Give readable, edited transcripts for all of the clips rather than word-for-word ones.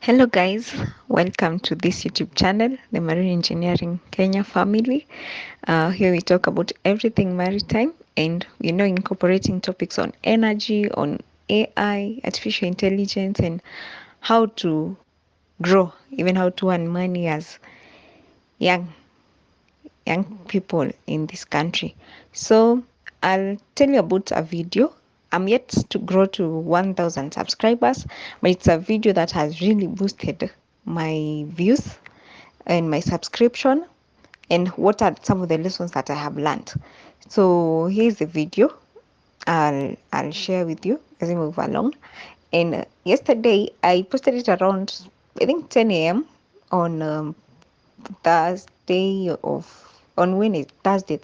Hello guys, welcome to this YouTube channel, the Marine Engineering Kenya family. Here we talk about everything maritime and incorporating topics on energy, on AI, artificial intelligence, and how to grow, even how to earn money as young young people in this country. So I'll tell you about a video. I'm yet to grow to 1,000 subscribers, but it's a video that has really boosted my views and my subscription and what are some of the lessons that I have learned. So here's the video. I'll share with you as we move along. And yesterday I posted it around I think 10 a.m. on Thursday of on Thursday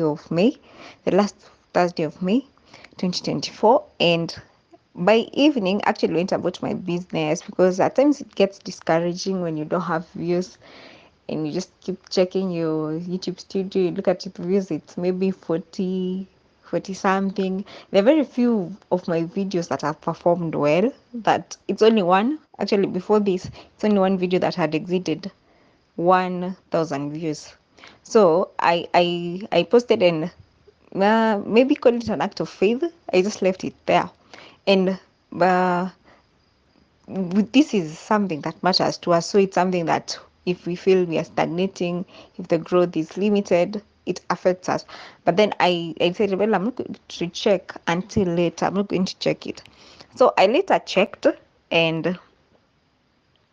of May, the last Thursday of May 2024. And by evening actually went about my business, because at times it gets discouraging when you don't have views and you just keep checking your YouTube studio, you look at it views, it's maybe 40 something. There are very few of my videos that have performed well, that it's only one. Actually before this, it's only one video that had exceeded 1,000 views. So I posted, and maybe call it an act of faith. I just left it there, and uh, this is something that matters to us. So it's something that if we feel we are stagnating, if the growth is limited, it affects us. But then I said, well, I'm not going to check until later. I'm not going to check it. So I later checked, and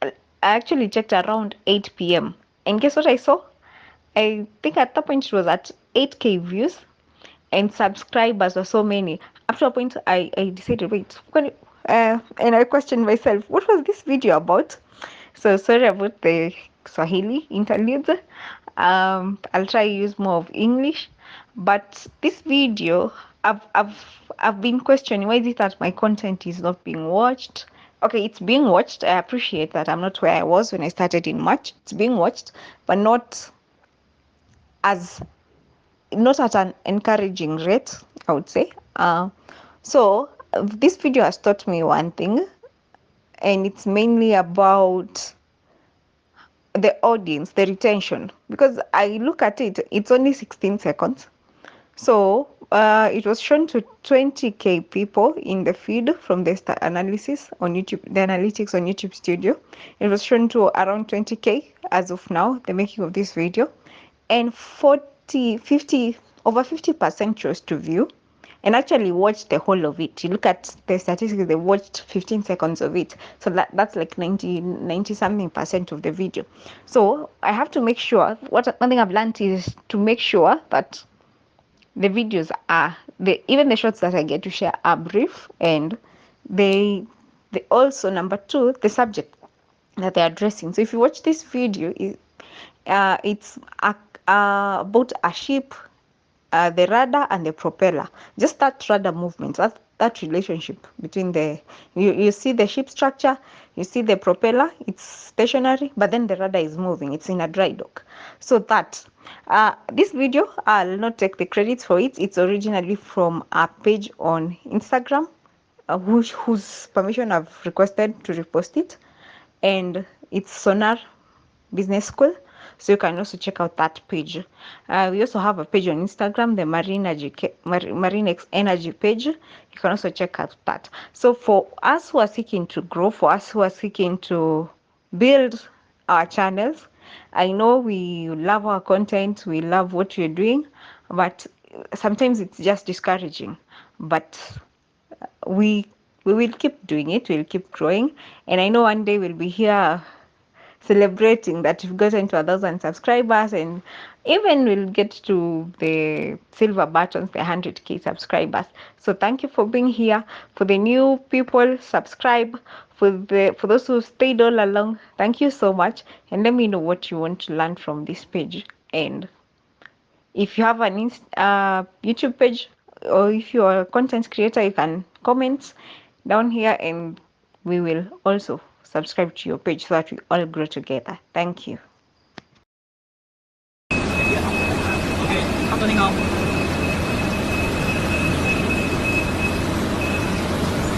I actually checked around 8 p.m. And guess what I saw? I think at that point it was at 8K views, and subscribers were so many. After a point, I decided, wait, and I questioned myself, what was this video about? So sorry about the Swahili interludes. I'll try to use more of English, but this video, I've been questioning, why is it that my content is not being watched? Okay, it's being watched. I appreciate that I'm not where I was when I started in March. It's being watched, but as not at an encouraging rate, I would say. So this video has taught me one thing, and it's mainly about the audience, the retention, because I look at it, it's only 16 seconds. So it was shown to 20K people in the feed from the analysis on YouTube, the analytics on YouTube Studio. It was shown to around 20K as of now, the making of this video, and 50, over 50% chose to view and actually watched the whole of it. You look at the statistics, they watched 15 seconds of it. So that's like 90 something percent of the video. So I have to make sure, one thing I've learned is to make sure that the videos are, even the shots that I get to share are brief, and they also, number two, the subject that they're addressing. So if you watch this video, it's about a ship, the rudder and the propeller. Just that rudder movement, that relationship between you see the ship structure, you see the propeller, it's stationary, but then the rudder is moving, it's in a dry dock. So that this video, I'll not take the credits for it. It's originally from a page on Instagram, whose permission I've requested to repost it, and it's Sonar Business School. So you can also check out that page. We also have a page on Instagram, the Marine Energy page. You can also check out that. So for us who are seeking to grow, for us who are seeking to build our channels, I know we love our content, we love what we're doing, but sometimes it's just discouraging. But we will keep doing it, we'll keep growing, and I know one day we'll be here celebrating that we've gotten to 1,000 subscribers, and even we'll get to the silver buttons, the 100K subscribers. So thank you for being here. For the new people, subscribe. For those who stayed all along, thank you so much, and let me know what you want to learn from this page. And if you have an YouTube page, or if you're a content creator, you can comment down here, and we will also subscribe to your page so that we all grow together. Thank you. OK，大哥您好，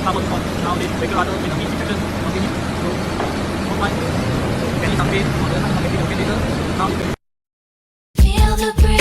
大哥你好，然后 thì về cái order mình đã ghi description ở bên online cái gì sản phẩm hoặc là sản phẩm cái gì nữa. Now Feel the breeze.